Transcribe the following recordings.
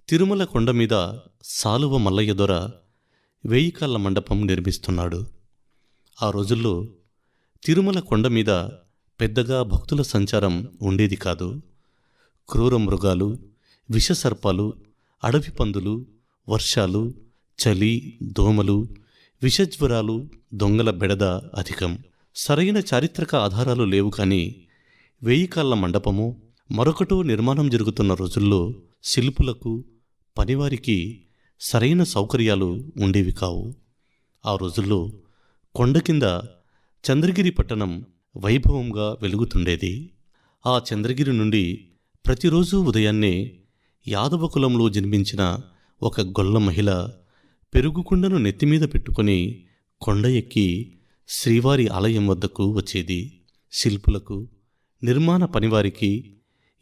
తిరుమల కొండ మీద సాలువ మల్లయ్య దొర 1000 కాళ్ల మండపం నిర్మిస్తున్నాడు. ఆ రోజుల్లో తిరుమల కొండ మీద పెద్దగా భక్తుల సంచారం ఉండేది కాదు. క్రూర మృగాలు, విషసర్పాలు, అడవి పందులు, వర్షాలు, చలి, దోమలు, విషజ్వరాలు, దొంగల బెడద అధికం. సరైన చారిత్రక ఆధారాలు లేవు. కానీ 1000 కాళ్ల మండపము మరొకటో నిర్మాణం జరుగుతున్న రోజుల్లో శిల్పులకు, పనివారికి సరైన సౌకర్యాలు ఉండేవి కావు. ఆ రోజుల్లో కొండ కింద చంద్రగిరి పట్టణం వైభవంగా వెలుగుతుండేది. ఆ చంద్రగిరి నుండి ప్రతిరోజు ఉదయాన్నే యాదవ కులంలో జన్మించిన ఒక గొల్ల మహిళ పెరుగుకుండను నెత్తిమీద పెట్టుకుని కొండ ఎక్కి శ్రీవారి ఆలయం వద్దకు వచ్చేది. శిల్పులకు, నిర్మాణ పనివారికి,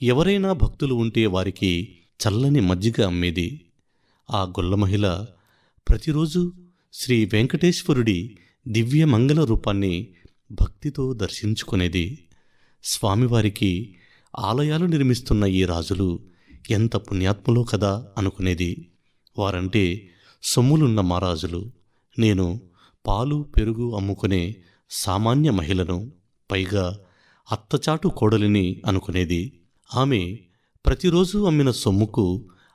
ఎవరైనా భక్తులు ఉంటే వారికి చల్లని మజ్జిగ అమ్మేది. ఆ గొల్ల మహిళ ప్రతిరోజు శ్రీ వెంకటేశ్వరుడి దివ్య మంగళ రూపాన్ని భక్తితో దర్శించుకునేది. స్వామివారికి ఆలయాలు నిర్మిస్తున్న ఈ రాజులు ఎంత పుణ్యాత్ములో కదా అనుకునేది. వారంటే సొమ్ములున్న మహారాజులు. నేను పాలు పెరుగు అమ్ముకునే సామాన్య మహిళను, పైగా అత్తచాటు కోడలిని అనుకునేది. ఆమె ప్రతిరోజు అమ్మిన సొమ్ముకు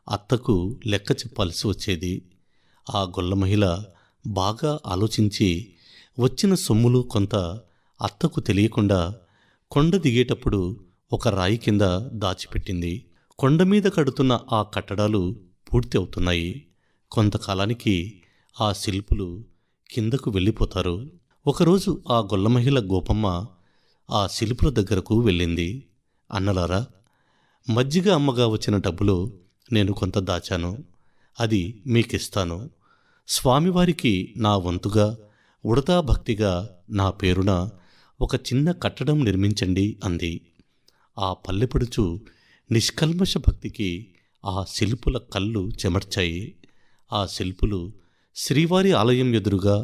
అత్తకు లెక్క చెప్పాల్సి వచ్చేది. ఆ గొల్ల మహిళ బాగా ఆలోచించి వచ్చిన సొమ్ములు కొంత అత్తకు తెలియకుండా కొండ దిగేటప్పుడు ఒక రాయి కింద దాచిపెట్టింది. కొండ మీద కడుతున్న ఆ కట్టడాలు పూర్తి అవుతున్నాయి. కొంతకాలానికి ఆ శిల్పులు కిందకు వెళ్ళిపోతారు. ఒకరోజు ఆ గొల్ల మహిళ గోపమ్మ ఆ శిల్పుల దగ్గరకు వెళ్ళింది. అన్నలారా, మజ్జిగ అమ్మగా వచ్చిన డబ్బులో నేను కొంత దాచాను, అది మీకిస్తాను. స్వామివారికి నా వంతుగా, ఉడతా భక్తిగా నా పేరున ఒక చిన్న కట్టడం నిర్మించండి అంది. ఆ పల్లెపడుచు నిష్కల్మష భక్తికి ఆ శిల్పుల కళ్ళు చెమర్చాయి. ఆ శిల్పులు శ్రీవారి ఆలయం ఎదురుగా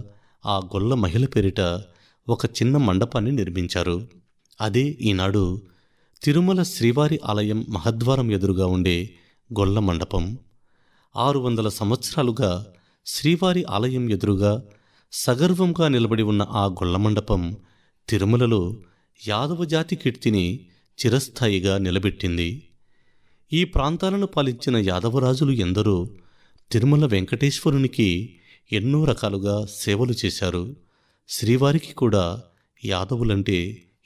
ఆ గొల్ల మహిళ పేరిట ఒక చిన్న మండపాన్ని నిర్మించారు. అదే ఈనాడు తిరుమల శ్రీవారి ఆలయం మహద్వారం ఎదురుగా ఉండే గొల్ల మండపం. 600 సంవత్సరాలుగా శ్రీవారి ఆలయం ఎదురుగా సగర్వంగా నిలబడి ఉన్న ఆ గొల్ల మండపం తిరుమలలో యాదవ జాతి కీర్తిని చిరస్థాయిగా నిలబెట్టింది. ఈ ప్రాంతాలను పాలించిన యాదవరాజులు ఎందరో తిరుమల వెంకటేశ్వరునికి ఎన్నో రకాలుగా సేవలు చేశారు. శ్రీవారికి కూడా యాదవులంటే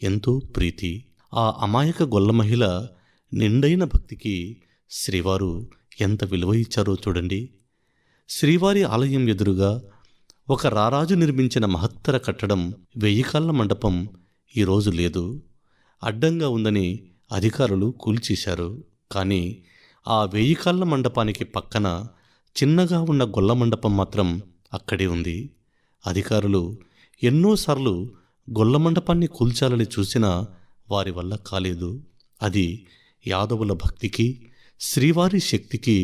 ఎంతో ప్రీతి. ఆ అమాయక గొల్ల మహిళ నిండైన భక్తికి శ్రీవారు ఎంత విలువ ఇచ్చారో చూడండి. శ్రీవారి ఆలయం ఎదురుగా ఒక రారాజు నిర్మించిన మహత్తర కట్టడం 1000 కాళ్ల మండపం ఈరోజు లేదు. అడ్డంగా ఉందని అధికారులు కూల్చేశారు. కానీ ఆ 1000 కాళ్ల మండపానికి పక్కన చిన్నగా ఉన్న గొల్ల మండపం మాత్రం అక్కడే ఉంది. అధికారులు ఎన్నోసార్లు గొల్ల మండపాన్ని కూల్చాలని చూసినా వారి వల్ల కాలేదు. అది యాదవుల భక్తికి, శ్రీవారి శక్తికి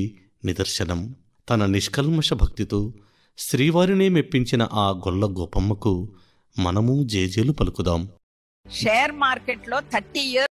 నిదర్శనం. తన నిష్కల్మష భక్తితో శ్రీవారినే మెప్పించిన ఆ గొల్ల గోపమ్మకు మనము జేజేలు పలుకుదాం. షేర్ మార్కెట్లో 30 years